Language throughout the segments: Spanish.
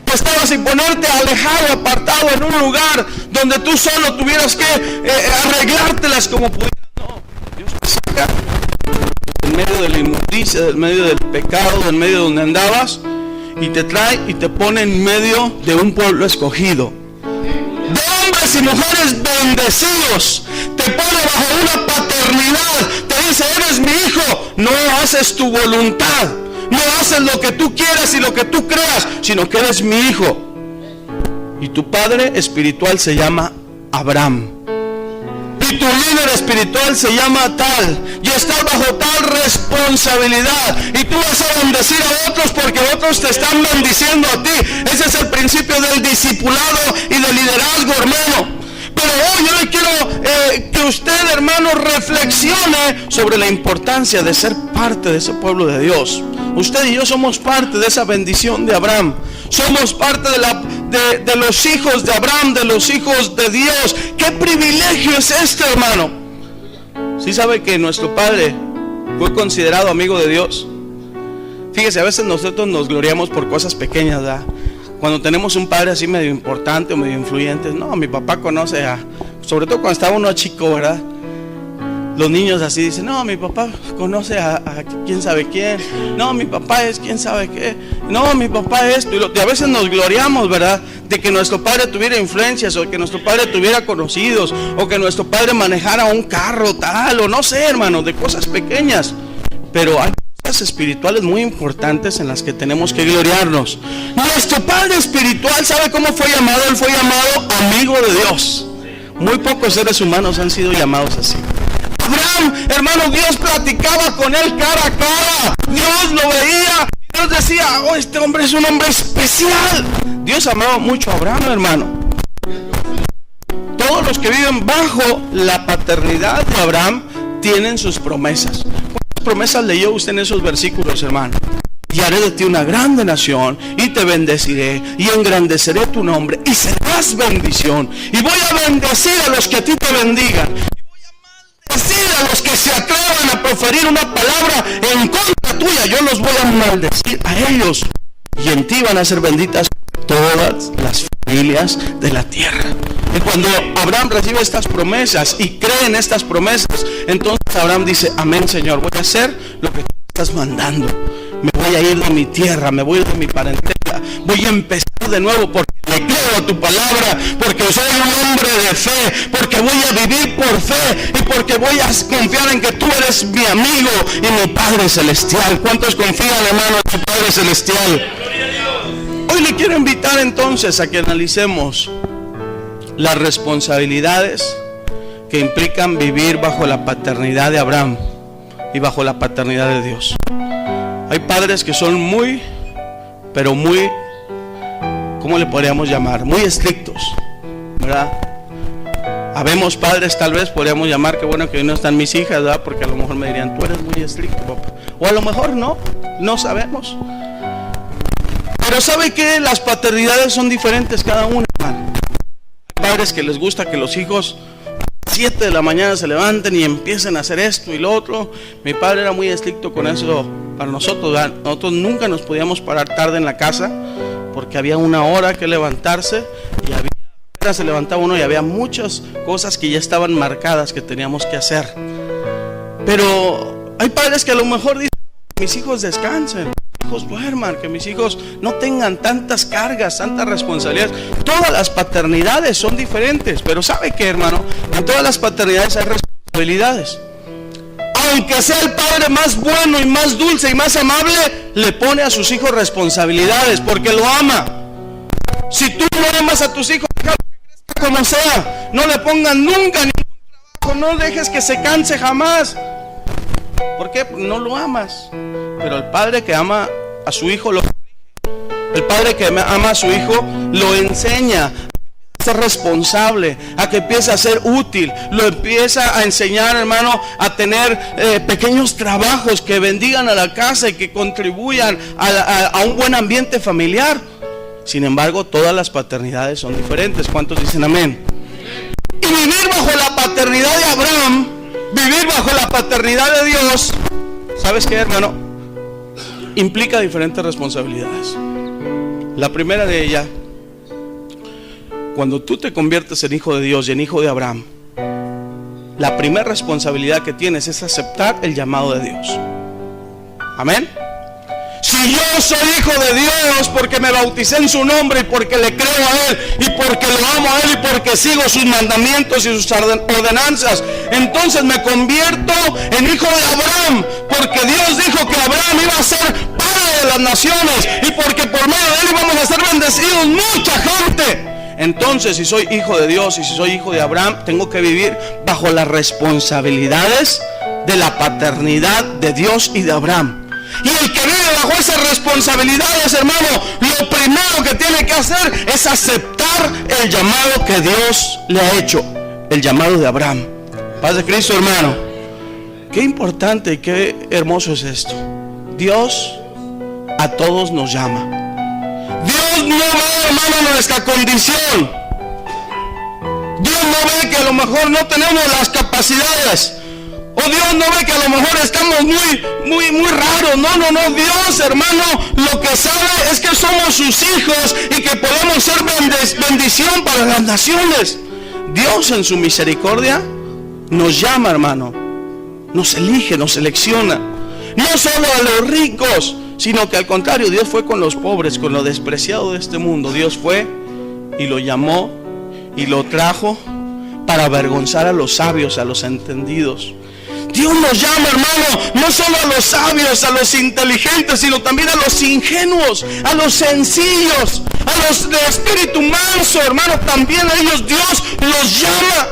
que estabas y ponerte alejado, apartado en un lugar donde tú solo tuvieras que arreglártelas como pudieras. No, Dios te saca en medio de la inmundicia, en medio del pecado, en medio de donde andabas, y te trae y te pone en medio de un pueblo escogido, de hombres y mujeres bendecidos. Te pone bajo una paternidad, te dice: eres mi hijo, no haces tu voluntad, no haces lo que tú quieras y lo que tú creas, sino que eres mi hijo. Y tu padre espiritual se llama Abraham, y tu líder espiritual se llama tal, y estás bajo tal responsabilidad, y tú vas a bendecir a otros porque otros te están bendiciendo a ti. Ese es el principio del discipulado y del liderazgo, hermano. Pero hoy yo le quiero que usted, hermano, reflexione sobre la importancia de ser parte de ese pueblo de Dios. Usted y yo somos parte de esa bendición de Abraham. Somos parte de los hijos de Abraham, de los hijos de Dios. ¿Qué privilegio es este, hermano? ¿Sí sabe que nuestro padre fue considerado amigo de Dios? Fíjese, a veces nosotros nos gloriamos por cosas pequeñas, ¿verdad? Cuando tenemos un padre así medio importante o medio influyente. No, mi papá conoce sobre todo cuando estaba uno chico, ¿verdad? Los niños así dicen: no, mi papá conoce a quién sabe quién. No, mi papá es quién sabe qué. No, mi papá es esto. Y a veces nos gloriamos, ¿verdad?, de que nuestro padre tuviera influencias, o que nuestro padre tuviera conocidos, o que nuestro padre manejara un carro tal, o no sé, hermano, de cosas pequeñas. Pero hay cosas espirituales muy importantes en las que tenemos que gloriarnos. Nuestro padre espiritual, ¿sabe cómo fue llamado? Él fue llamado amigo de Dios. Muy pocos seres humanos han sido llamados así. Abraham, hermano, Dios platicaba con él cara a cara. Dios lo veía. Dios decía: oh, este hombre es un hombre especial. Dios amaba mucho a Abraham, hermano. Todos los que viven bajo la paternidad de Abraham tienen sus promesas. ¿Cuántas promesas leyó usted en esos versículos, hermano? Y haré de ti una grande nación, y te bendeciré, y engrandeceré tu nombre, y serás bendición. Y voy a bendecir a los que a ti te bendigan. Decir a los que se atrevan a proferir una palabra en contra tuya, yo los voy a maldecir a ellos, y en ti van a ser benditas todas las familias de la tierra. Y cuando Abraham recibe estas promesas y cree en estas promesas, entonces Abraham dice: amén, Señor, voy a hacer lo que tú estás mandando. Me voy a ir de mi tierra, me voy a ir de mi parentela, voy a empezar de nuevo porque le creo a tu palabra, porque soy un hombre de fe, porque voy a vivir por fe, y porque voy a confiar en que tú eres mi amigo y mi Padre Celestial. ¿Cuántos confían, hermano, en tu Padre Celestial? Hoy le quiero invitar entonces a que analicemos las responsabilidades que implican vivir bajo la paternidad de Abraham y bajo la paternidad de Dios. Hay padres que son muy, pero muy, ¿cómo le podríamos llamar? Muy estrictos, ¿verdad? Habemos padres, tal vez podríamos llamar, que bueno que hoy no están mis hijas, ¿verdad? Porque a lo mejor me dirían: tú eres muy estricto, papá. O a lo mejor no sabemos. Pero ¿sabe qué? Las paternidades son diferentes cada una, hermano. Hay padres que les gusta que los hijos 7 de la mañana se levanten y empiecen a hacer esto y lo otro. Mi padre era muy estricto con eso para nosotros, ¿verdad? Nosotros nunca nos podíamos parar tarde en la casa, porque había una hora que levantarse, y se levantaba uno y había muchas cosas que ya estaban marcadas que teníamos que hacer. Pero hay padres que a lo mejor dicen: mis hijos descansen, mis hijos duerman, que mis hijos no tengan tantas cargas, tantas responsabilidades. Todas las paternidades son diferentes, pero ¿sabe qué, hermano? En todas las paternidades hay responsabilidades. Aunque sea el padre más bueno y más dulce y más amable, le pone a sus hijos responsabilidades porque lo ama. Si tú no amas a tus hijos, déjalo que crezca como sea. No le pongan nunca ningún trabajo, no dejes que se canse jamás. ¿Por qué? Porque no lo amas. Pero el padre que ama a su hijo el padre que ama a su hijo lo enseña a ser responsable, a que empiece a ser útil, lo empieza a enseñar, hermano, a tener pequeños trabajos que bendigan a la casa y que contribuyan a un buen ambiente familiar. Sin embargo, todas las paternidades son diferentes. ¿Cuántos dicen amén? Y vivir bajo la paternidad de Abraham, vivir bajo la paternidad de Dios, ¿sabes qué, hermano? Implica diferentes responsabilidades. La primera de ellas, cuando tú te conviertes en hijo de Dios y en hijo de Abraham, la primera responsabilidad que tienes es aceptar el llamado de Dios. Amén. Si yo soy hijo de Dios porque me bauticé en su nombre y porque le creo a Él y porque lo amo a Él y porque sigo sus mandamientos y sus ordenanzas, entonces me convierto en hijo de Abraham, porque Dios dijo que Abraham iba a ser padre de las naciones y porque por medio de él íbamos a ser bendecidos mucha gente. Entonces, si soy hijo de Dios y si soy hijo de Abraham, tengo que vivir bajo las responsabilidades de la paternidad de Dios y de Abraham. Y el que vive bajo esas responsabilidades, hermano, lo primero que tiene que hacer es aceptar el llamado que Dios le ha hecho, el llamado de Abraham. Paz de Cristo, hermano. Qué importante y qué hermoso es esto. Dios a todos nos llama. Dios no ve, hermano, nuestra condición. Dios no ve que a lo mejor no tenemos las capacidades. O Dios no ve que a lo mejor estamos muy raros. No. Dios, hermano, lo que sabe es que somos sus hijos y que podemos ser bendición para las naciones. Dios en su misericordia nos llama, hermano. Nos elige, nos selecciona. No solo a los ricos, sino que al contrario, Dios fue con los pobres, con lo despreciado de este mundo. Dios fue y lo llamó y lo trajo para avergonzar a los sabios, a los entendidos. Dios nos llama, hermano, no solo a los sabios, a los inteligentes, sino también a los ingenuos, a los sencillos, a los de espíritu manso, hermano. También a ellos Dios los llama.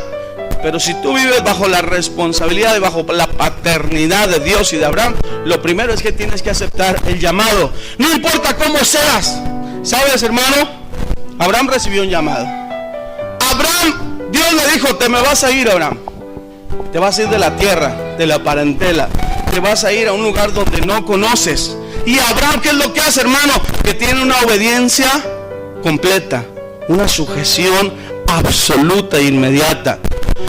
Pero si tú vives bajo la responsabilidad y bajo la paternidad de Dios y de Abraham, lo primero es que tienes que aceptar el llamado. No importa cómo seas. ¿Sabes, hermano? Abraham recibió un llamado. Abraham, Dios le dijo: te me vas a ir, Abraham. Te vas a ir de la tierra, de la parentela. Te vas a ir a un lugar donde no conoces. Y Abraham, ¿qué es lo que hace, hermano? Que tiene una obediencia completa, una sujeción absoluta e inmediata.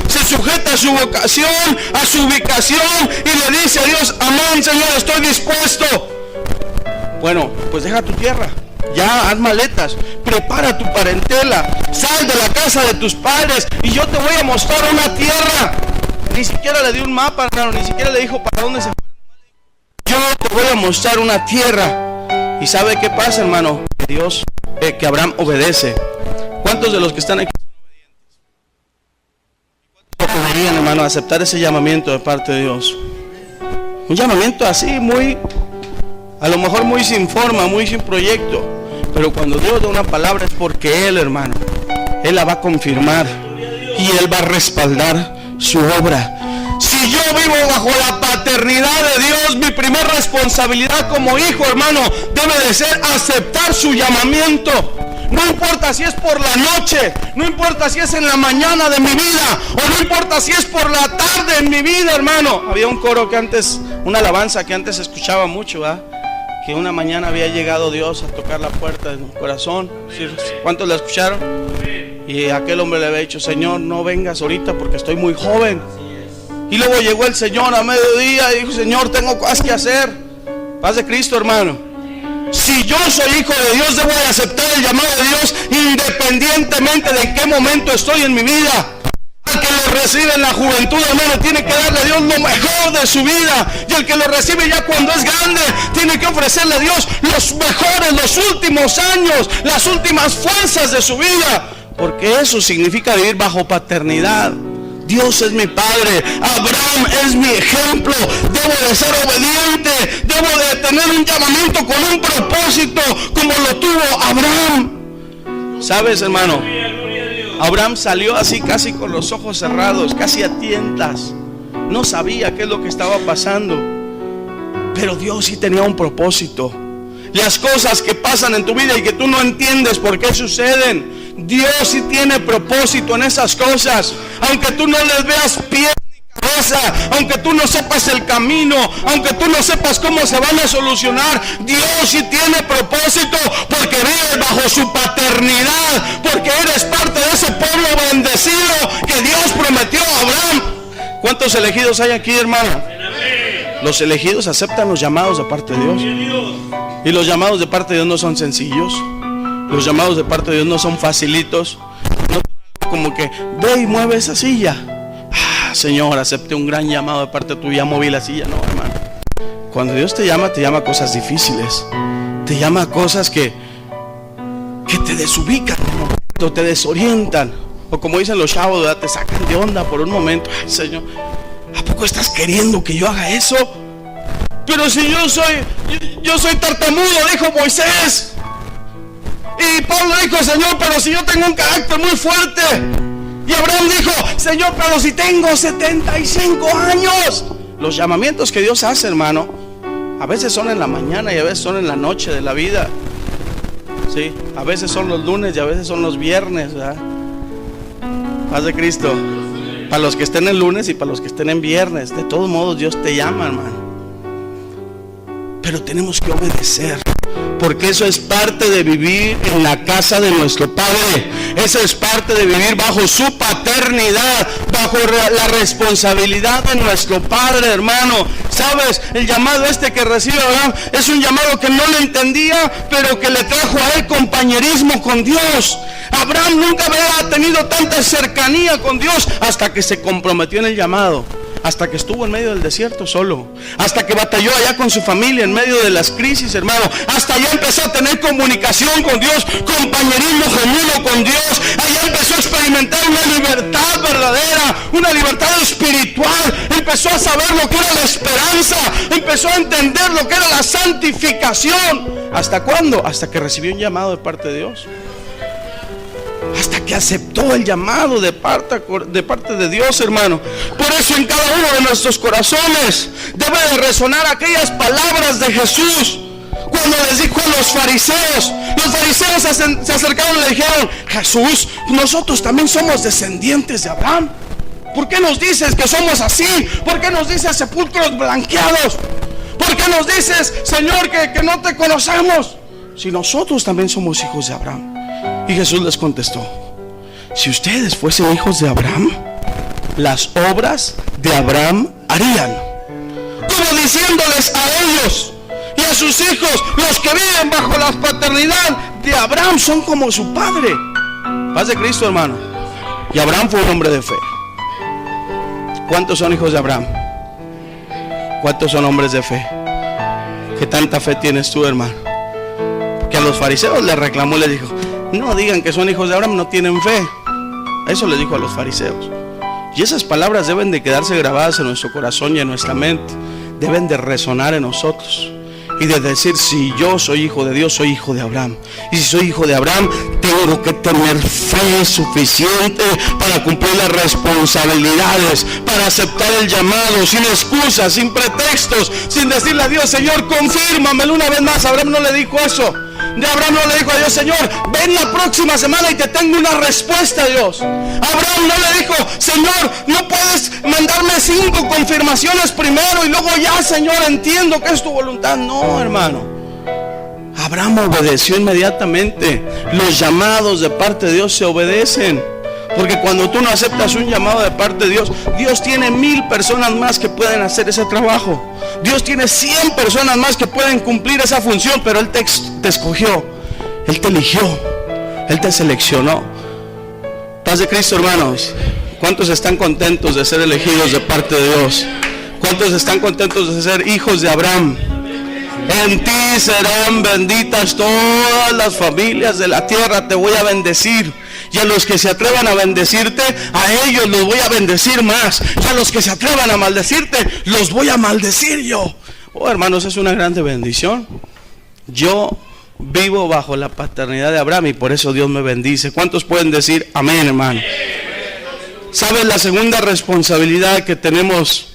Se sujeta a su vocación, a su ubicación, y le dice a Dios: amén, Señor, estoy dispuesto. Bueno, pues deja tu tierra, ya haz maletas, prepara tu parentela, sal de la casa de tus padres y yo te voy a mostrar una tierra. Ni siquiera le dio un mapa, hermano, ni siquiera le dijo para dónde se fue. Yo te voy a mostrar una tierra. ¿Y sabe qué pasa, hermano? Que Dios, que Abraham obedece. ¿Cuántos de los que están aquí podrían, hermano, aceptar ese llamamiento de parte de Dios? Un llamamiento así, a lo mejor muy sin forma, muy sin proyecto. Pero cuando Dios da una palabra es porque Él, hermano, Él la va a confirmar y Él va a respaldar su obra. Si yo vivo bajo la paternidad de Dios, mi primera responsabilidad como hijo, hermano, debe de ser aceptar su llamamiento. No importa si es por la noche, no importa si es en la mañana de mi vida, o no importa si es por la tarde en mi vida, hermano. Había un coro que antes, una alabanza que antes escuchaba mucho, ¿verdad? Que una mañana había llegado Dios a tocar la puerta de mi corazón. ¿Cuántos la escucharon? Y aquel hombre le había dicho: Señor, no vengas ahorita porque estoy muy joven. Y luego llegó el Señor a mediodía y dijo: Señor, tengo cosas que hacer. Paz de Cristo, hermano. Si yo soy hijo de Dios, debo de aceptar el llamado de Dios independientemente de en qué momento estoy en mi vida. El que lo recibe en la juventud, hermano, tiene que darle a Dios lo mejor de su vida. Y el que lo recibe ya cuando es grande, tiene que ofrecerle a Dios los mejores, los últimos años, las últimas fuerzas de su vida. Porque eso significa vivir bajo paternidad. Dios es mi padre, Abraham es mi ejemplo. Debo de ser obediente, debo de tener un llamamiento con un propósito como lo tuvo Abraham. ¿Sabes, hermano? Abraham salió así casi con los ojos cerrados, casi a tientas. No sabía qué es lo que estaba pasando, pero Dios sí tenía un propósito. Las cosas que pasan en tu vida y que tú no entiendes por qué suceden, Dios sí tiene propósito en esas cosas. Aunque tú no les veas pie ni cabeza, aunque tú no sepas el camino, aunque tú no sepas cómo se van a solucionar, Dios sí tiene propósito, porque vives bajo su paternidad, porque eres parte de ese pueblo bendecido que Dios prometió a Abraham. ¿Cuántos elegidos hay aquí, hermano? Los elegidos aceptan los llamados de parte de Dios. Y los llamados de parte de Dios no son sencillos. Los llamados de parte de Dios no son facilitos. No como que ve y mueve esa silla. Señor, acepté un gran llamado de parte tuya, moví la silla. No, hermano. Cuando Dios te llama a cosas difíciles. Te llama a cosas que te desubican, te desorientan. O como dicen los chavos, ¿verdad? Te sacan de onda por un momento. Ay, Señor, ¿a poco estás queriendo que yo haga eso? Pero si yo soy tartamudo, dijo Moisés. Y Pablo dijo, Señor, pero si yo tengo un carácter muy fuerte. Y Abraham dijo, Señor, pero si tengo 75 años. Los llamamientos que Dios hace, hermano, a veces son en la mañana y a veces son en la noche de la vida. Sí, a veces son los lunes y a veces son los viernes, ¿verdad? Paz de Cristo. Para los que estén en lunes y para los que estén en viernes, de todos modos Dios te llama, hermano. Pero tenemos que obedecer, porque eso es parte de vivir en la casa de nuestro Padre. Eso es parte de vivir bajo su paternidad, bajo la responsabilidad de nuestro Padre, hermano. ¿Sabes? El llamado que recibe Abraham es un llamado que no le entendía, pero que le trajo a él compañerismo con Dios. Abraham nunca había tenido tanta cercanía con Dios hasta que se comprometió en el llamado. Hasta que estuvo en medio del desierto solo. Hasta que batalló allá con su familia en medio de las crisis, hermano. Hasta allá empezó a tener comunicación con Dios, compañerismo genuino con Dios. Allá empezó a experimentar una libertad verdadera, una libertad espiritual. Empezó a saber lo que era la esperanza. Empezó a entender lo que era la santificación. ¿Hasta cuándo? Hasta que recibió un llamado de parte de Dios. Hasta que aceptó el llamado de parte de Dios, hermano. Por eso en cada uno de nuestros corazones debe de resonar aquellas palabras de Jesús. Cuando les dijo a los fariseos se acercaron y le dijeron, Jesús, nosotros también somos descendientes de Abraham. ¿Por qué nos dices que somos así? ¿Por qué nos dices sepulcros blanqueados? ¿Por qué nos dices, Señor, que no te conocemos? Si nosotros también somos hijos de Abraham. Y Jesús les contestó, si ustedes fuesen hijos de Abraham, las obras de Abraham harían. Como diciéndoles a ellos y a sus hijos, los que viven bajo la paternidad de Abraham son como su padre. Paz de Cristo, hermano. Y Abraham fue un hombre de fe. ¿Cuántos son hijos de Abraham? ¿Cuántos son hombres de fe? ¿Qué tanta fe tienes tú, hermano? Que a los fariseos les reclamó y les dijo, no digan que son hijos de Abraham, no tienen fe. Eso le dijo a los fariseos. Y esas palabras deben de quedarse grabadas en nuestro corazón y en nuestra mente. Deben de resonar en nosotros. Y de decir, si yo soy hijo de Dios, soy hijo de Abraham. Y si soy hijo de Abraham, tengo que tener fe suficiente para cumplir las responsabilidades, para aceptar el llamado, sin excusas, sin pretextos, sin decirle a Dios, Señor, confírmamelo una vez más. Abraham no le dijo eso. De Abraham no le dijo a Dios, Señor, ven la próxima semana y te tengo una respuesta, Dios. Abraham no le dijo, Señor, no puedes mandarme 5 confirmaciones primero y luego ya, Señor, entiendo que es tu voluntad. No, hermano. Abraham obedeció inmediatamente. Los llamados de parte de Dios se obedecen. Porque cuando tú no aceptas un llamado de parte de Dios, Dios tiene 1000 personas más que pueden hacer ese trabajo. Dios tiene 100 personas más que pueden cumplir esa función. Pero Él te escogió, Él te eligió, Él te seleccionó. Paz de Cristo, hermanos. ¿Cuántos están contentos de ser elegidos de parte de Dios? ¿Cuántos están contentos de ser hijos de Abraham? En ti serán benditas todas las familias de la tierra. Te voy a bendecir. Y a los que se atrevan a bendecirte, a ellos los voy a bendecir más. Y a los que se atrevan a maldecirte, los voy a maldecir yo. Oh, hermanos, es una grande bendición. Yo vivo bajo la paternidad de Abraham y por eso Dios me bendice. ¿Cuántos pueden decir amén, hermano? ¿Sabes la segunda responsabilidad que tenemos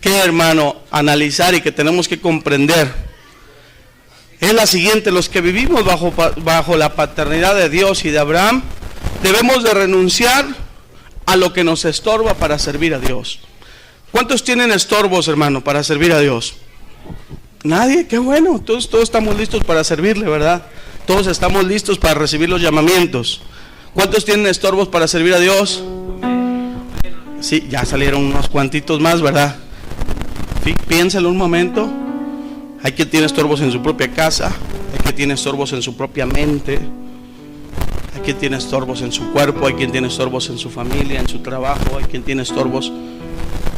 que, hermano, analizar y que tenemos que comprender? Es la siguiente: los que vivimos bajo la paternidad de Dios y de Abraham, debemos de renunciar a lo que nos estorba para servir a Dios. ¿Cuántos tienen estorbos, hermano, para servir a Dios? Nadie. Qué bueno. Todos estamos listos para servirle, ¿verdad? Todos estamos listos para recibir los llamamientos. ¿Cuántos tienen estorbos para servir a Dios? Sí, ya salieron unos cuantitos más, ¿verdad? Sí, piénsalo un momento. Hay quien tiene estorbos en su propia casa, hay quien tiene estorbos en su propia mente, hay quien tiene estorbos en su cuerpo, hay quien tiene estorbos en su familia, en su trabajo, hay quien tiene estorbos.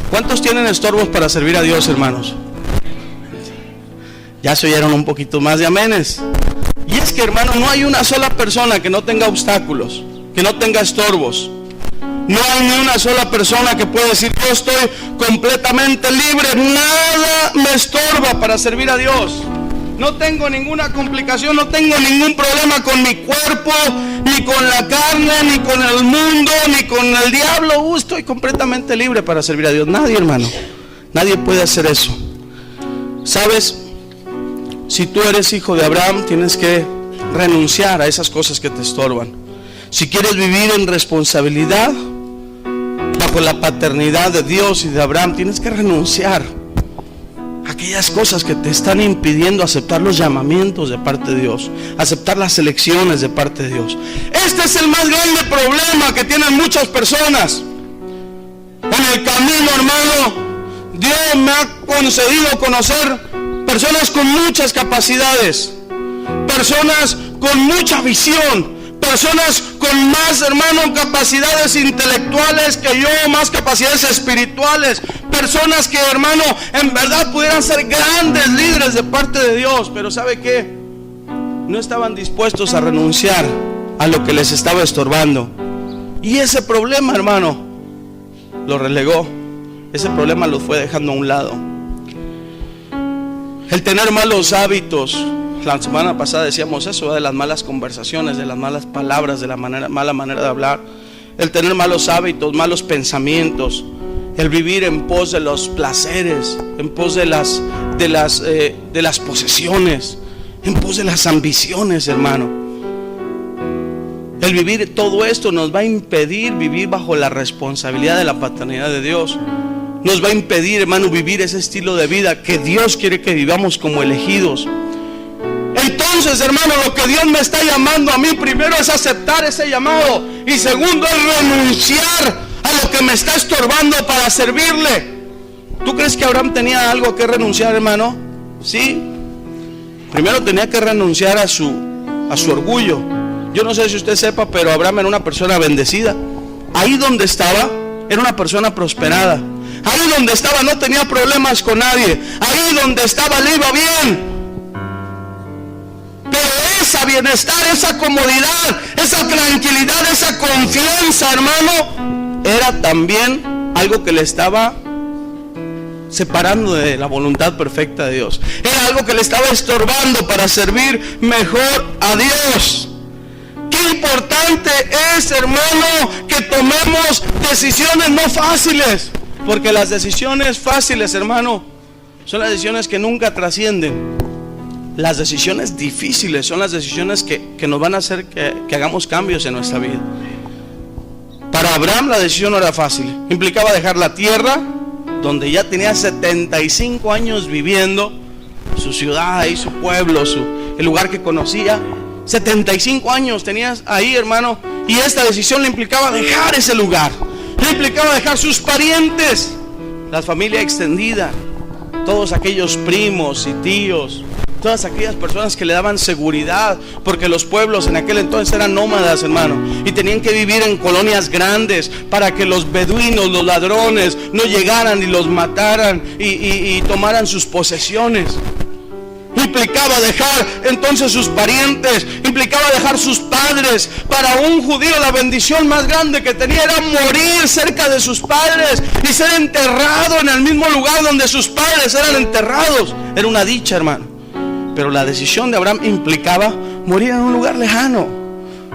¿Cuántos tienen estorbos para servir a Dios, hermanos? Ya se oyeron un poquito más de amenes. Y es que, hermano, no hay una sola persona que no tenga obstáculos, que no tenga estorbos. No hay ni una sola persona que pueda decir: yo estoy completamente libre, nada me estorba para servir a Dios. No tengo ninguna complicación, no tengo ningún problema con mi cuerpo, ni con la carne, ni con el mundo, ni con el diablo. Estoy completamente libre para servir a Dios. Nadie, hermano, nadie puede hacer eso. ¿Sabes? Si tú eres hijo de Abraham, tienes que renunciar a esas cosas que te estorban. Si quieres vivir en responsabilidad bajo la paternidad de Dios y de Abraham, tienes que renunciar a aquellas cosas que te están impidiendo aceptar los llamamientos de parte de Dios, aceptar las elecciones de parte de Dios. Este es el más grande problema que tienen muchas personas. En el camino, hermano, Dios me ha concedido conocer personas con muchas capacidades, personas con mucha visión, personas con más, hermano, capacidades intelectuales que yo, más capacidades espirituales, personas que, hermano, en verdad pudieran ser grandes líderes de parte de Dios, pero ¿sabe qué? No estaban dispuestos a renunciar a lo que les estaba estorbando. Y ese problema, hermano, lo relegó. Ese problema lo fue dejando a un lado. El tener malos hábitos. La semana pasada decíamos eso, de las malas conversaciones, de las malas palabras, de la mala manera de hablar. El tener malos hábitos, malos pensamientos. El vivir en pos de los placeres, en pos de las posesiones, en pos de las ambiciones, hermano. El vivir todo esto nos va a impedir vivir bajo la responsabilidad de la paternidad de Dios. Nos va a impedir, hermano, vivir ese estilo de vida que Dios quiere que vivamos como elegidos. Entonces, hermano, lo que Dios me está llamando a mí, primero es aceptar ese llamado, y segundo es renunciar a lo que me está estorbando para servirle. ¿Tú crees que Abraham tenía algo que renunciar, hermano? Sí. Primero tenía que renunciar a su orgullo. Yo no sé si usted sepa, pero Abraham era una persona bendecida. Ahí donde estaba, era una persona prosperada. Ahí donde estaba no tenía problemas con nadie. Ahí donde estaba le iba bien. Pero ese bienestar, esa comodidad, esa tranquilidad, esa confianza, hermano, era también algo que le estaba separando de la voluntad perfecta de Dios. Era algo que le estaba estorbando para servir mejor a Dios. Qué importante es, hermano, que tomemos decisiones no fáciles, porque las decisiones fáciles, hermano, son las decisiones que nunca trascienden. Las decisiones difíciles son las decisiones que nos van a hacer que hagamos cambios en nuestra vida. Para Abraham la decisión no era fácil. Implicaba dejar la tierra donde ya tenía 75 años viviendo, su ciudad y su pueblo, el lugar que conocía. 75 años tenías ahí, hermano, y esta decisión le implicaba dejar ese lugar. Le implicaba dejar sus parientes, la familia extendida, todos aquellos primos y tíos, todas aquellas personas que le daban seguridad, porque los pueblos en aquel entonces eran nómadas, hermano, y tenían que vivir en colonias grandes para que los beduinos, los ladrones, no llegaran y los mataran y tomaran sus posesiones. Implicaba dejar entonces sus parientes, implicaba dejar sus padres. Para un judío la bendición más grande que tenía era morir cerca de sus padres y ser enterrado en el mismo lugar donde sus padres eran enterrados. Era una dicha, hermano. Pero la decisión de Abraham implicaba morir en un lugar lejano,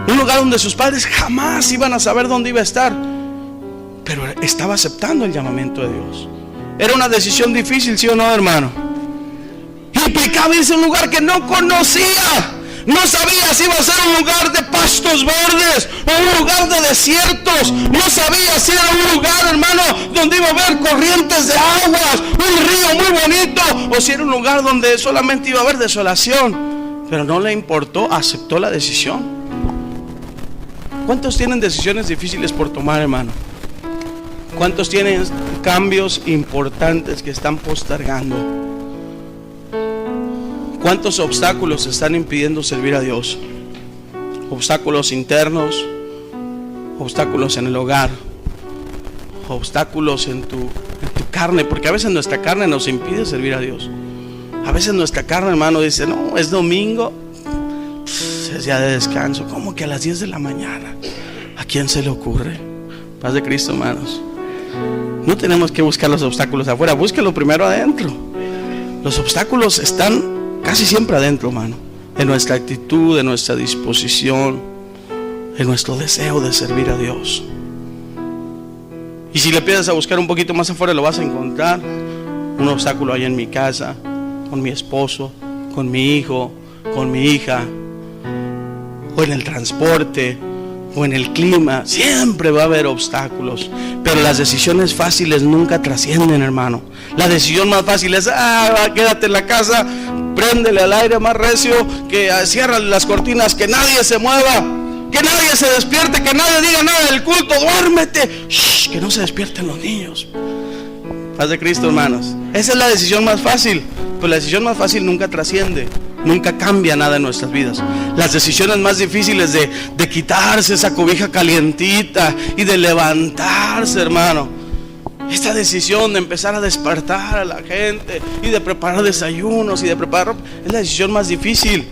un lugar donde sus padres jamás iban a saber dónde iba a estar. Pero estaba aceptando el llamamiento de Dios. Era una decisión difícil, ¿sí o no, hermano? Implicaba irse a un lugar que no conocía. No sabía si iba a ser un lugar de pastos verdes o un lugar de desiertos. No sabía si era un lugar, hermano, donde iba a haber corrientes de aguas, un río muy bonito, o si era un lugar donde solamente iba a haber desolación. Pero no le importó, aceptó la decisión. ¿Cuántos tienen decisiones difíciles por tomar, hermano? ¿Cuántos tienen cambios importantes que están postergando? ¿Cuántos obstáculos están impidiendo servir a Dios? Obstáculos internos, obstáculos en el hogar, obstáculos en tu carne, porque a veces nuestra carne nos impide servir a Dios. A veces nuestra carne, hermano, dice: no, es domingo, es día de descanso. ¿Cómo que a las 10 de la mañana? ¿A quién se le ocurre? Paz de Cristo, hermanos. No tenemos que buscar los obstáculos afuera, búsquelo primero adentro. Los obstáculos están casi siempre adentro, hermano, en nuestra actitud, en nuestra disposición, en nuestro deseo de servir a Dios. Y si le empiezas a buscar un poquito más afuera, lo vas a encontrar. Un obstáculo ahí en mi casa, con mi esposo, con mi hijo, con mi hija, o en el transporte, o en el clima. Siempre va a haber obstáculos, pero las decisiones fáciles nunca trascienden, hermano. La decisión más fácil es: quédate en la casa, préndele al aire más recio, que cierra las cortinas, que nadie se mueva, que nadie se despierte, que nadie diga nada del culto, duérmete, que no se despierten los niños. Paz de Cristo, hermanos. Esa es la decisión más fácil, pero la decisión más fácil nunca trasciende, nunca cambia nada en nuestras vidas. Las decisiones más difíciles de quitarse esa cobija calientita y de levantarse, hermano. Esta decisión de empezar a despertar a la gente y de preparar desayunos y de preparar ropa, es la decisión más difícil.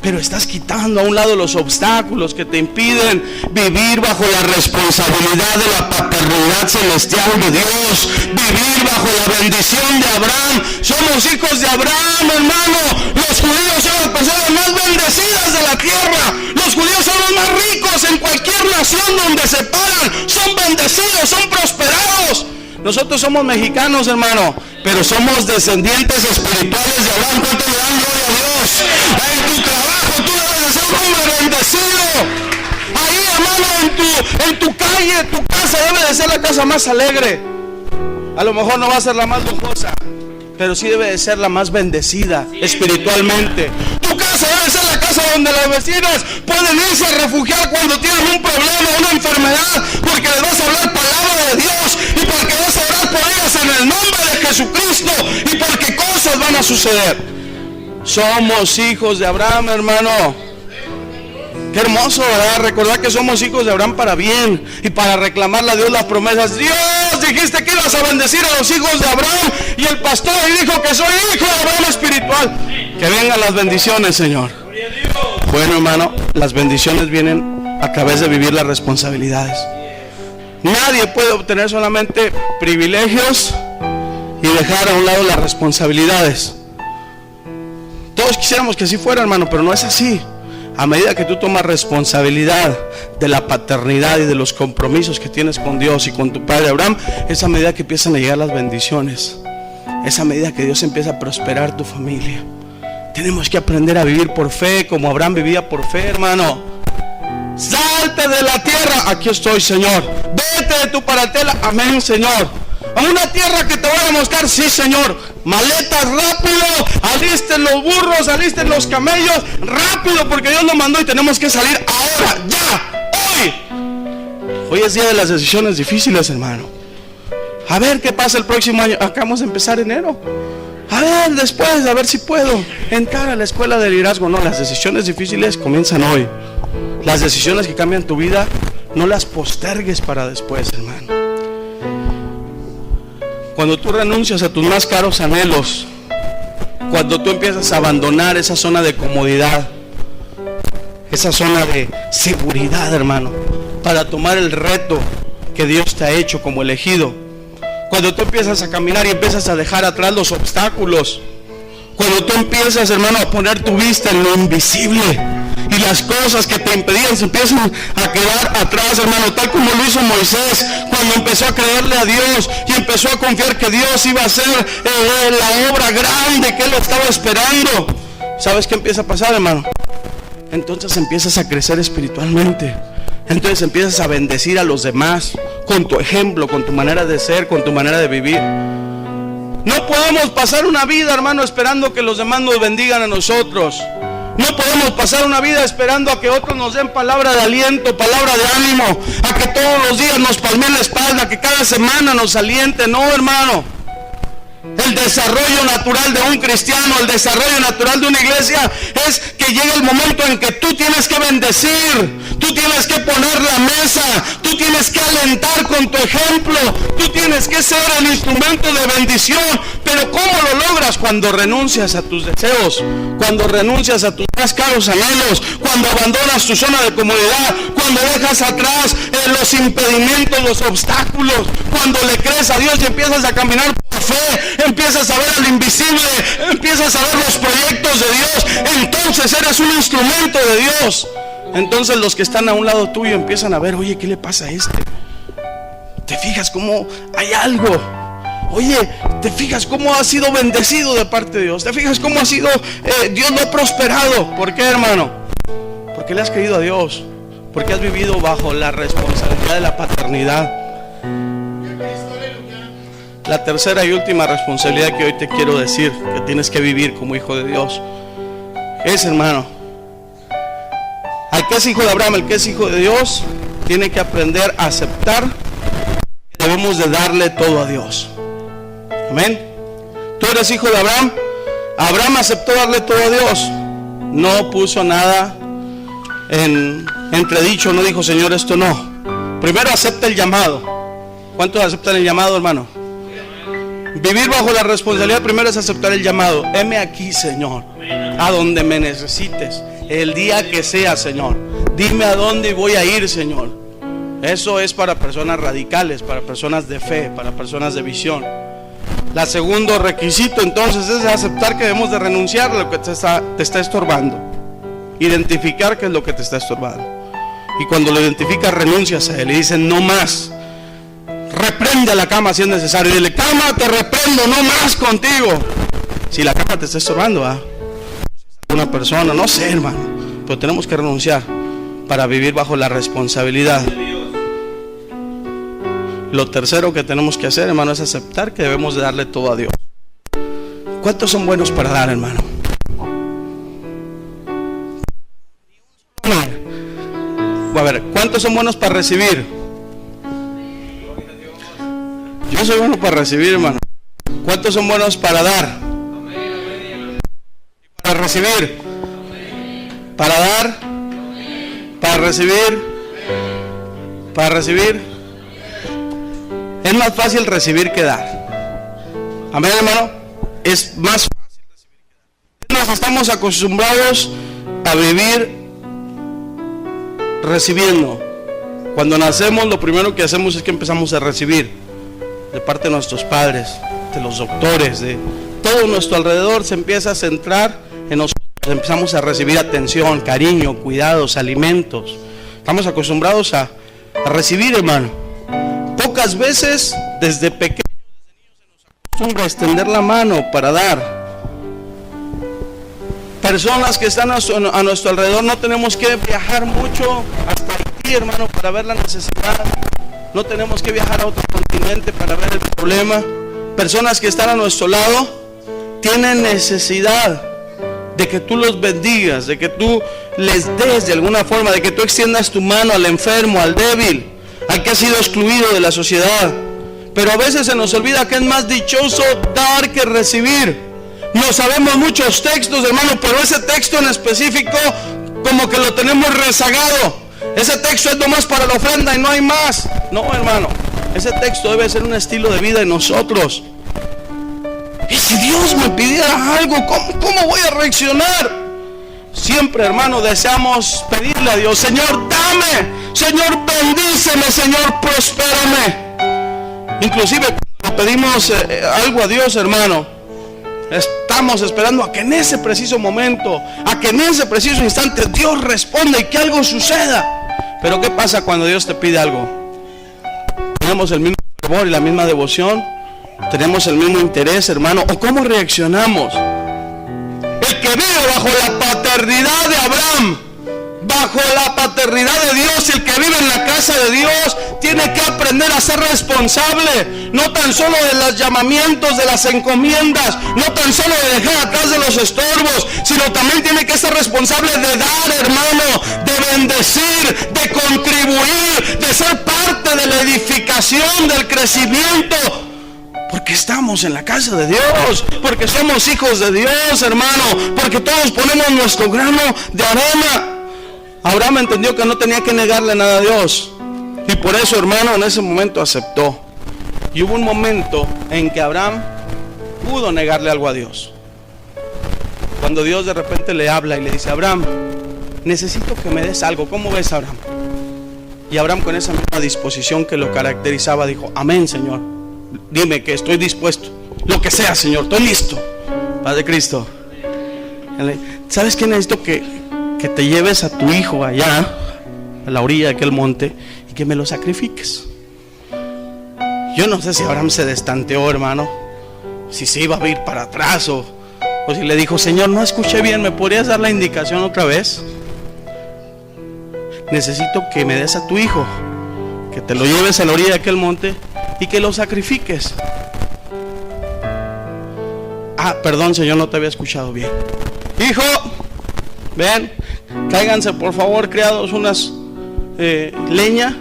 Pero estás quitando a un lado los obstáculos que te impiden vivir bajo la responsabilidad de la paternidad celestial de Dios, vivir bajo la bendición de Abraham. Somos hijos de Abraham, hermano. Los judíos son las personas más bendecidas de la tierra. Los judíos son los más ricos en cualquier nación donde se paran. Son bendecidos, son prosperados. Nosotros somos mexicanos, hermano, pero somos descendientes espirituales de Abraham. ¿Cuánto le dan gloria a Dios? En tu trabajo tú debes de ser un hombre bendecido. Ahí, hermano, en tu calle, tu casa debe de ser la casa más alegre. A lo mejor no va a ser la más lujosa, pero sí debe de ser la más bendecida espiritualmente. Tu casa debe ser la casa donde las vecinas pueden irse a refugiar cuando tienen un problema, una enfermedad, porque les vas a hablar palabra de Dios y porque vas a orar por ellas en el nombre de Jesucristo y porque cosas van a suceder. Somos hijos de Abraham, hermano. Qué hermoso, ¿verdad? Recordar que somos hijos de Abraham para bien y para reclamarle a Dios las promesas. Dios, dijiste que ibas a bendecir a los hijos de Abraham, y el pastor dijo que soy hijo de Abraham espiritual. Que vengan las bendiciones, Señor. Bueno, hermano, las bendiciones vienen a través de vivir las responsabilidades. Nadie puede obtener solamente privilegios y dejar a un lado las responsabilidades. Todos quisiéramos que así fuera, hermano, pero no es así. A medida que tú tomas responsabilidad de la paternidad y de los compromisos que tienes con Dios y con tu padre Abraham, es a medida que empiezan a llegar las bendiciones. Es a medida que Dios empieza a prosperar tu familia. Tenemos que aprender a vivir por fe, como Abraham vivía por fe, hermano. Salte de la tierra, aquí estoy, Señor. Vete de tu parentela, amén, Señor. A una tierra que te voy a mostrar, sí, Señor. Maletas rápido, alisten los burros, alisten los camellos, rápido, porque Dios nos mandó y tenemos que salir ahora, ya, hoy. Hoy es día de las decisiones difíciles, hermano. A ver qué pasa el próximo año. Acabamos de empezar enero. A ver, después, a ver si puedo entrar a la escuela de liderazgo. No, las decisiones difíciles comienzan hoy. Las decisiones que cambian tu vida, no las postergues para después, hermano. Cuando tú renuncias a tus más caros anhelos, cuando tú empiezas a abandonar esa zona de comodidad, esa zona de seguridad, hermano, para tomar el reto que Dios te ha hecho como elegido, cuando tú empiezas a caminar y empiezas a dejar atrás los obstáculos, cuando tú empiezas, hermano, a poner tu vista en lo invisible, y las cosas que te impedían se empiezan a quedar atrás, hermano, tal como lo hizo Moisés cuando empezó a creerle a Dios y empezó a confiar que Dios iba a hacer la obra grande que él estaba esperando. ¿Sabes qué empieza a pasar, hermano? Entonces empiezas a crecer espiritualmente. Entonces empiezas a bendecir a los demás con tu ejemplo, con tu manera de ser, con tu manera de vivir. No podemos pasar una vida, hermano, esperando que los demás nos bendigan a nosotros. No podemos pasar una vida esperando a que otros nos den palabra de aliento, palabra de ánimo, a que todos los días nos palmen la espalda, que cada semana nos aliente. No, hermano. El desarrollo natural de un cristiano, el desarrollo natural de una iglesia es que llega el momento en que tú tienes que bendecir, tú tienes que poner la mesa, tú tienes que alentar con tu ejemplo, tú tienes que ser el instrumento de bendición. Pero ¿cómo lo logras? Cuando renuncias a tus deseos, cuando renuncias a tus más caros anhelos, cuando abandonas tu zona de comodidad, cuando dejas atrás los impedimentos, los obstáculos, cuando le crees a Dios y empiezas a caminar por fe, empiezas a ver al invisible, empiezas a ver los proyectos de Dios, entonces eres un instrumento de Dios. Entonces los que están a un lado tuyo empiezan a ver, oye, ¿qué le pasa a este? ¿Te fijas cómo hay algo? Oye, ¿te fijas cómo ha sido bendecido de parte de Dios? ¿Te fijas cómo ha sido, Dios lo ha prosperado? ¿Por qué, hermano? Porque le has creído a Dios, porque has vivido bajo la responsabilidad de la paternidad. La tercera y última responsabilidad que hoy te quiero decir que tienes que vivir como hijo de Dios es, hermano, al que es hijo de Abraham, el que es hijo de Dios, tiene que aprender a aceptar que debemos de darle todo a Dios. Amén. Tú eres hijo de Abraham. Abraham aceptó darle todo a Dios. No puso nada en entredicho, no dijo, Señor, esto no. Primero acepta el llamado. ¿Cuántos aceptan el llamado, hermano? Vivir bajo la responsabilidad primero es aceptar el llamado. Heme aquí, Señor, a donde me necesites, el día que sea, Señor. Dime a dónde voy a ir, Señor. Eso es para personas radicales, para personas de fe, para personas de visión. La segundo requisito entonces es aceptar que debemos de renunciar a lo que te está estorbando. Identificar qué es lo que te está estorbando. Y cuando lo identificas, renuncias a él y dices, no más. Reprende a la cama si es necesario. Dile, cama, te reprendo, no más contigo. Si la cama te está estorbando, una persona, no sé, hermano, pero tenemos que renunciar para vivir bajo la responsabilidad. Lo tercero que tenemos que hacer, hermano, es aceptar que debemos de darle todo a Dios. ¿Cuántos son buenos para dar, hermano? A ver, ¿cuántos son buenos para recibir? Yo soy bueno para recibir, hermano. ¿Cuántos son buenos para dar? Para recibir. Para dar. Para recibir. Para recibir. Es más fácil recibir que dar. Amén, hermano. Es más fácil recibir que dar. Nos estamos acostumbrados a vivir recibiendo. Cuando nacemos, lo primero que hacemos es que empezamos a recibir de parte de nuestros padres, de los doctores, de todo nuestro alrededor. Se empieza a centrar en nosotros. Empezamos a recibir atención, cariño, cuidados, alimentos. Estamos acostumbrados a recibir, hermano. Pocas veces desde pequeños, desde niños, se nos acostumbra a extender la mano para dar. Personas que están a nuestro alrededor, no tenemos que viajar mucho hasta Haití, hermano, para ver la necesidad. No tenemos que viajar a otro continente para ver el problema. Personas que están a nuestro lado tienen necesidad de que tú los bendigas, de que tú les des de alguna forma, de que tú extiendas tu mano al enfermo, al débil, al que ha sido excluido de la sociedad. Pero a veces se nos olvida que es más dichoso dar que recibir. No sabemos muchos textos, hermano, pero ese texto en específico como que lo tenemos rezagado. Ese texto es nomás para la ofrenda y no hay más. No, hermano, ese texto debe ser un estilo de vida en nosotros. Y si Dios me pidiera algo, ¿cómo voy a reaccionar? Siempre, hermano, deseamos pedirle a Dios, Señor, dame, Señor, bendíceme, Señor, prospérame. Inclusive cuando pedimos algo a Dios, hermano, estamos esperando a que en ese preciso momento, a que en ese preciso instante Dios responda y que algo suceda. Pero ¿qué pasa cuando Dios te pide algo? ¿Tenemos el mismo fervor y la misma devoción? ¿Tenemos el mismo interés, hermano? ¿O cómo reaccionamos? El que vive bajo la paternidad de Abraham, bajo la paternidad de Dios, el que vive en la casa de Dios, tiene que aprender a ser responsable, no tan solo de los llamamientos, de las encomiendas, no tan solo de dejar atrás de los estorbos, sino también tiene que ser responsable de dar, hermano, de bendecir, de contribuir, de ser parte de la edificación, del crecimiento Porque estamos en la casa de Dios, porque somos hijos de Dios, hermano, porque todos ponemos nuestro grano de arena. Abraham entendió que no tenía que negarle nada a Dios, y por eso, hermano, en ese momento aceptó. Y hubo un momento en que Abraham pudo negarle algo a Dios. Cuando Dios de repente le habla y le dice: Abraham, necesito que me des algo. ¿Cómo ves, Abraham? Y Abraham, con esa misma disposición que lo caracterizaba, dijo: amén, Señor, dime, que estoy dispuesto, lo que sea, Señor, estoy listo. Paz de Cristo. ¿Sabes qué? Necesito que te lleves a tu hijo allá a la orilla de aquel monte y que me lo sacrifiques. Yo no sé si Abraham se destanteó, hermano, si se iba a ir para atrás o si le dijo: Señor, no escuché bien, ¿me podrías dar la indicación otra vez? Necesito que me des a tu hijo, que te lo lleves a la orilla de aquel monte y que lo sacrifiques. Perdón, Señor, no te había escuchado bien. Hijo, ven, cáiganse por favor, criados, unas leña,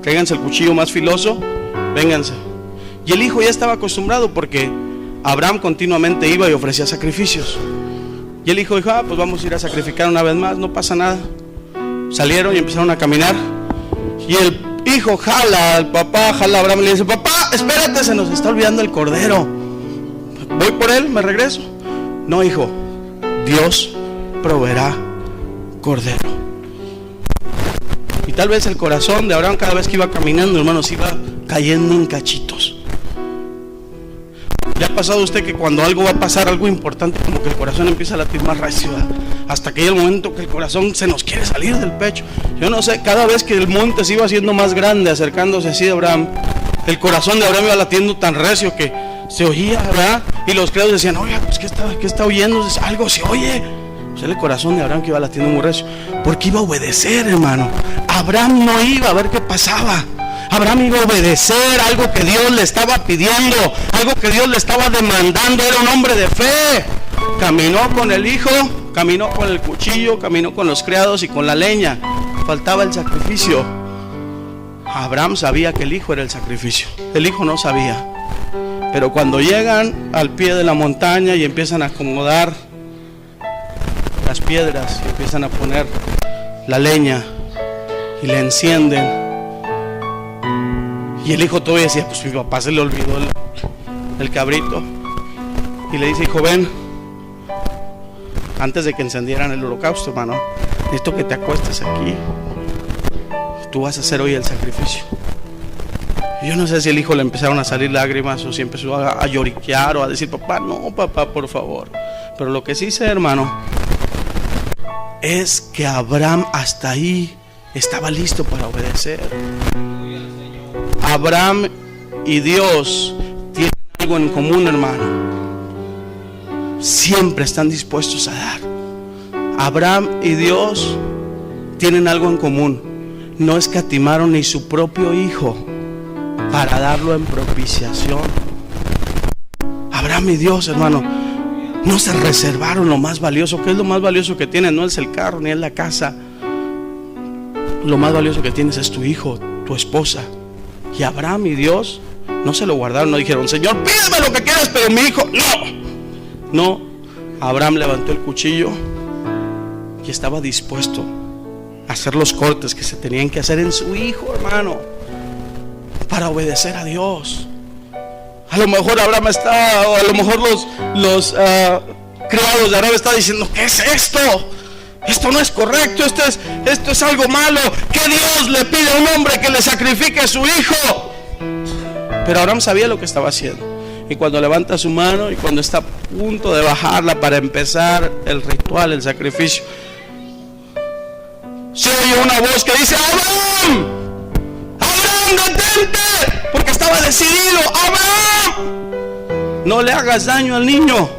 cáiganse el cuchillo más filoso, vénganse. Y el hijo ya estaba acostumbrado, porque Abraham continuamente iba y ofrecía sacrificios. Y el hijo dijo: pues vamos a ir a sacrificar una vez más, no pasa nada. Salieron y empezaron a caminar. Y el hijo jala al papá, jala a Abraham y le dice: papá, espérate, se nos está olvidando el cordero. Voy por él, me regreso. No, hijo, Dios proveerá cordero. Y tal vez el corazón de Abraham, cada vez que iba caminando, hermanos, iba cayendo en cachitos. ¿Le ha pasado a usted que cuando algo va a pasar, algo importante, como que el corazón empieza a latir más recio, hasta que llega el momento que el corazón se nos quiere salir del pecho? Yo no sé, cada vez que el monte se iba haciendo más grande, acercándose así de Abraham, el corazón de Abraham iba latiendo tan recio que se oía, ¿verdad? Y los criados decían: oiga, pues ¿qué está oyendo? Algo se oye. Pues era el corazón de Abraham que iba latiendo muy recio, porque iba a obedecer, hermano. Abraham no iba a ver qué pasaba. Abraham iba a obedecer algo que Dios le estaba pidiendo, algo que Dios le estaba demandando. Era un hombre de fe. Caminó con el hijo, caminó con el cuchillo, caminó con los criados y con la leña. Faltaba el sacrificio. Abraham sabía que el hijo era el sacrificio, el hijo no sabía. Pero cuando llegan al pie de la montaña y empiezan a acomodar las piedras y empiezan a poner la leña y le encienden, y el hijo todavía decía: pues mi papá se le olvidó el cabrito. Y le dice: hijo, ven, antes de que encendieran el holocausto, hermano, necesito que te acuestes aquí. Tú vas a hacer hoy el sacrificio. Y yo no sé si el hijo le empezaron a salir lágrimas, o si empezó a lloriquear o a decir: papá, no, papá, por favor. Pero lo que sí sé, hermano, es que Abraham hasta ahí estaba listo para obedecer. Abraham y Dios tienen algo en común, hermano. Siempre están dispuestos a dar. Abraham y Dios tienen algo en común: no escatimaron ni su propio hijo para darlo en propiciación. Abraham y Dios, hermano, no se reservaron lo más valioso. ¿Qué es lo más valioso que tienen? No es el carro ni es la casa. Lo más valioso que tienes es tu hijo, tu esposa. Y Abraham y Dios no se lo guardaron, no dijeron: Señor, pídeme lo que quieras, pero mi hijo no. Abraham levantó el cuchillo y estaba dispuesto a hacer los cortes que se tenían que hacer en su hijo, hermano, para obedecer a Dios. A lo mejor Abraham está, o a lo mejor los criados de Abraham están diciendo: ¿qué es esto? Esto no es correcto, esto es algo malo. ¿Qué Dios le pide a un hombre que le sacrifique a su hijo? Pero Abraham sabía lo que estaba haciendo. Y cuando levanta su mano y cuando está a punto de bajarla para empezar el ritual, el sacrificio, se oye una voz que dice: Abraham, Abraham, detente, porque estaba decidido. Abraham, no le hagas daño al niño.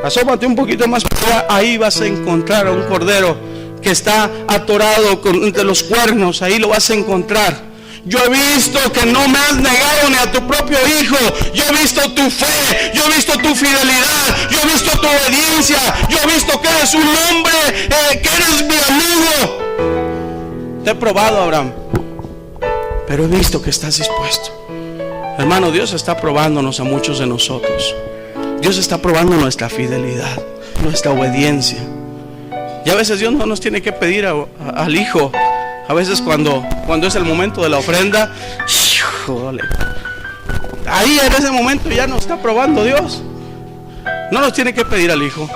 Asómate un poquito más para allá, ahí vas a encontrar a un cordero que está atorado entre los cuernos. Ahí lo vas a encontrar. Yo he visto que no me has negado ni a tu propio hijo. Yo he visto tu fe, yo he visto tu fidelidad, yo he visto tu obediencia, yo he visto que eres un hombre, que eres mi amigo. Te he probado, Abraham, pero he visto que estás dispuesto. Hermano, Dios está probándonos a muchos de nosotros. Dios está probando nuestra fidelidad, nuestra obediencia. Y a veces Dios no nos tiene que pedir al hijo. A veces cuando es el momento de la ofrenda, híjole, ahí en ese momento ya nos está probando Dios. No nos tiene que pedir al hijo,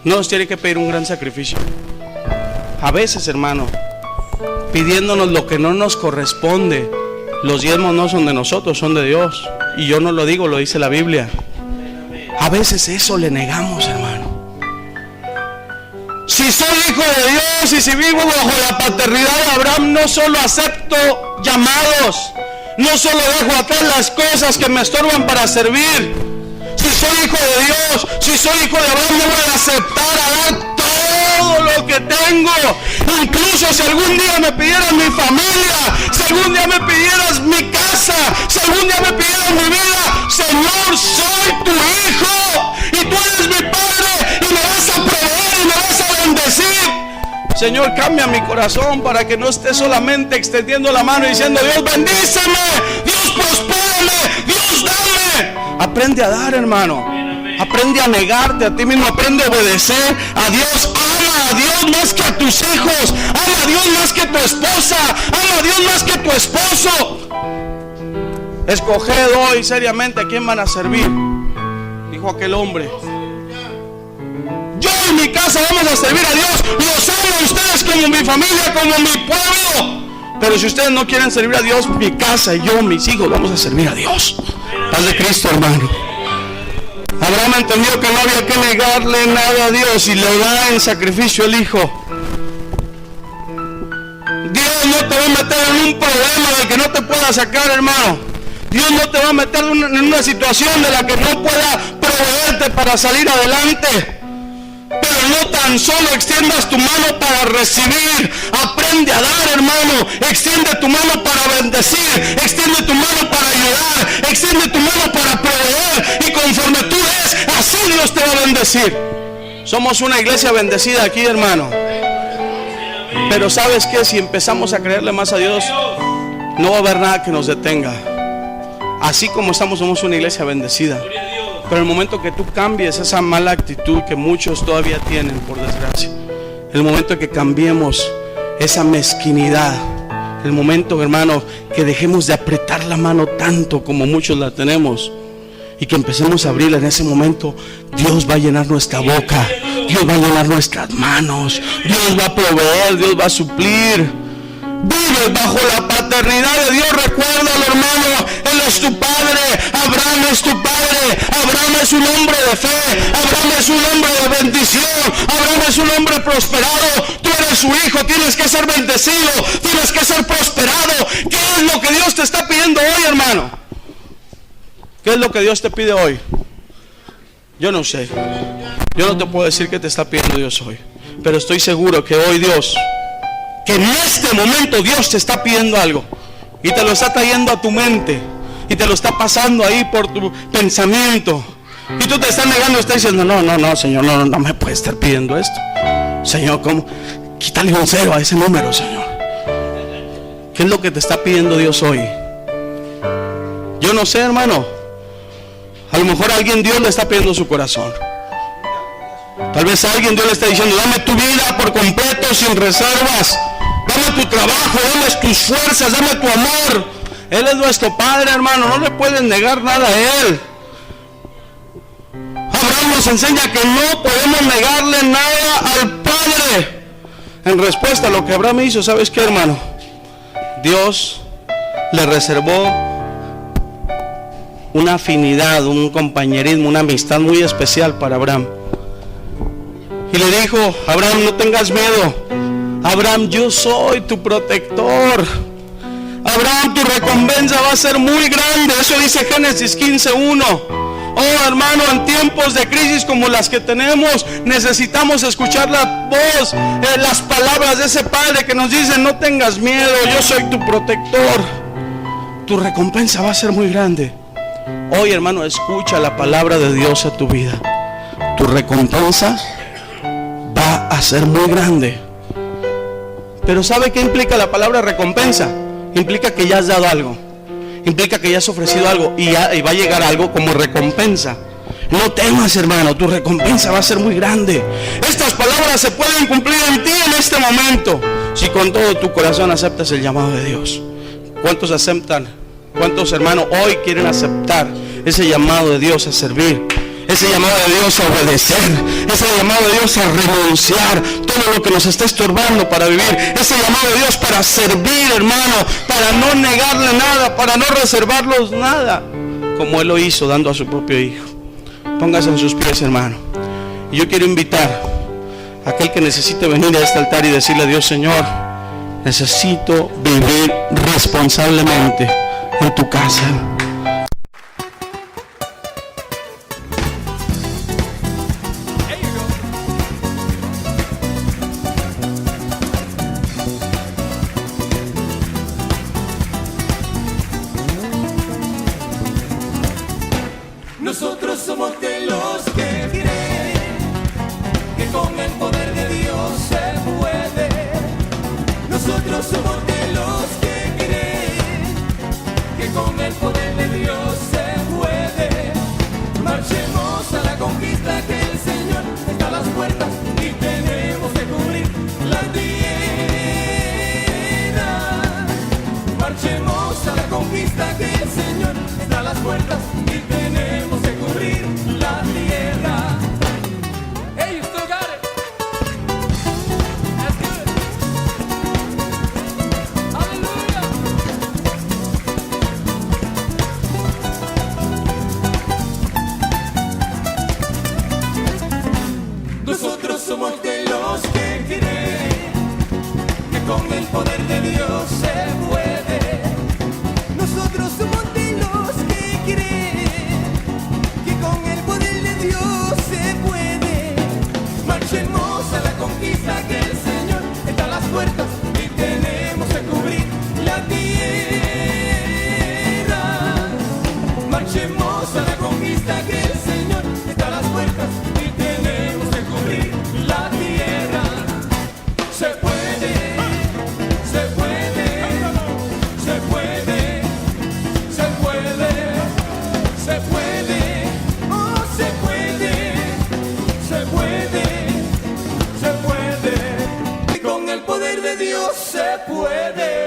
no nos tiene que pedir un gran sacrificio. A veces, hermano, pidiéndonos lo que no nos corresponde. Los diezmos no son de nosotros, son de Dios. Y yo no lo digo, lo dice la Biblia. A veces eso le negamos, hermano. Si soy hijo de Dios y si vivo bajo la paternidad de Abraham, no solo acepto llamados, no solo dejo atrás las cosas que me estorban para servir. Si soy hijo de Dios, si soy hijo de Abraham, no voy a aceptar a dar todo lo que tengo. Incluso si algún día me pidieras mi familia, si algún día me pidieras mi casa, si algún día me pidieras mi vida, Señor, soy tu hijo y tú eres mi padre y me vas a proveer y me vas a bendecir. Señor, cambia mi corazón para que no esté solamente extendiendo la mano y diciendo: Dios, bendíceme, Dios, prospérame, Dios, dame. Aprende a dar, hermano. Aprende a negarte a ti mismo. Aprende a obedecer a Dios. Ama a Dios más que a tus hijos. Ama a Dios más que tu esposa. Ama a Dios más que tu esposo. Escoged hoy seriamente a quién van a servir, dijo aquel hombre. Yo y mi casa vamos a servir a Dios. Los amo a ustedes como mi familia, como mi pueblo. Pero si ustedes no quieren servir a Dios, mi casa y yo, mis hijos, vamos a servir a Dios. Paz de Cristo, hermano. Abraham entendió que no había que negarle nada a Dios y le da en sacrificio el hijo. Dios no te va a meter en un problema del que no te pueda sacar, hermano. Dios no te va a meter en una situación de la que no pueda proveerte para salir adelante. Pero no tan solo extiendas tu mano para recibir. Aprende a dar, hermano. Extiende tu mano para bendecir. Extiende tu mano para ayudar. Extiende tu mano para proveer. Y conforme tú des, así Dios te va a bendecir. Somos una iglesia bendecida aquí, hermano. Pero ¿sabes qué? Si empezamos a creerle más a Dios, no va a haber nada que nos detenga. Así como estamos, somos una iglesia bendecida. Pero el momento que tú cambies esa mala actitud que muchos todavía tienen, por desgracia, el momento que cambiemos esa mezquinidad, el momento, hermano, que dejemos de apretar la mano tanto como muchos la tenemos y que empecemos a abrirla, en ese momento Dios va a llenar nuestra boca, Dios va a llenar nuestras manos, Dios va a proveer, Dios va a suplir. Vives bajo la paternidad de Dios. Recuérdalo, hermano. Él es tu padre. Abraham es tu padre. Abraham es un hombre de fe. Abraham es un hombre de bendición. Abraham es un hombre prosperado. Tú eres su hijo. Tienes que ser bendecido. Tienes que ser prosperado. ¿Qué es lo que Dios te está pidiendo hoy, hermano? ¿Qué es lo que Dios te pide hoy? Yo no sé. Yo no te puedo decir qué te está pidiendo Dios hoy. Pero estoy seguro que hoy Dios, que en este momento Dios te está pidiendo algo y te lo está trayendo a tu mente y te lo está pasando ahí por tu pensamiento y tú te estás negando, estás diciendo: no, Señor, no me puede estar pidiendo esto. Señor, ¿cómo? Quítale un 0 a ese número, Señor. ¿Qué es lo que te está pidiendo Dios hoy? Yo no sé, hermano. A lo mejor a alguien Dios le está pidiendo su corazón. Tal vez a alguien Dios le está diciendo: dame tu vida por completo, sin reservas. Dame tu trabajo, dame tus fuerzas, dame tu amor. Él es nuestro Padre, hermano. No le pueden negar nada a Él. Abraham nos enseña que no podemos negarle nada al Padre. En respuesta a lo que Abraham hizo, ¿sabes qué, hermano? Dios le reservó una afinidad, un compañerismo, una amistad muy especial para Abraham. Y le dijo: Abraham, no tengas miedo. Abraham, yo soy tu protector. Abraham, tu recompensa va a ser muy grande. Eso dice Génesis 15:1. Oh, hermano, en tiempos de crisis como las que tenemos, necesitamos escuchar la voz, las palabras de ese Padre que nos dice: no tengas miedo, yo soy tu protector. Tu recompensa va a ser muy grande. Hoy, hermano, escucha la palabra de Dios a tu vida. Tu recompensa va a ser muy grande. Pero ¿sabe qué implica la palabra recompensa? Implica que ya has dado algo. implica que ya has ofrecido algo y va a llegar algo como recompensa. No temas, hermano, tu recompensa va a ser muy grande. Estas palabras se pueden cumplir en ti en este momento, si con todo tu corazón aceptas el llamado de Dios. ¿Cuántos aceptan? ¿Cuántos, hermanos, hoy quieren aceptar ese llamado de Dios a servir? Ese llamado de Dios a obedecer, ese llamado de Dios a renunciar todo lo que nos está estorbando para vivir, ese llamado de Dios para servir, hermano, para no negarle nada, para no reservarlos nada, como Él lo hizo dando a su propio Hijo. Póngase en sus pies, hermano. Y yo quiero invitar a aquel que necesite venir a este altar y decirle a Dios: Señor, necesito vivir responsablemente en tu casa. Nosotros somos de los que creen que con el poder de Dios se puede. Nosotros somos de los que creen que con el poder de Dios se puede. Marchemos a la conquista que el Señor está a las puertas y tenemos que cubrir la tierra. Marchemos a la conquista que el Señor está a las puertas y tenemos que cubrir la tierra. Hey, you still got it. That's good. Hallelujah. Nosotros somos de los que creen que con el poder de Dios se puede. Nosotros somos de los que creen que con el poder de Dios se puede. Marchemos a la conquista que el Señor está a las puertas y tenemos que cubrir la tierra. Marchemos a la conquista que el Señor está a las puertas y tenemos que cubrir la tierra. Se puede, se puede, se puede. Se puede, se puede, oh se puede, se puede, se puede. Y con el poder de Dios se puede.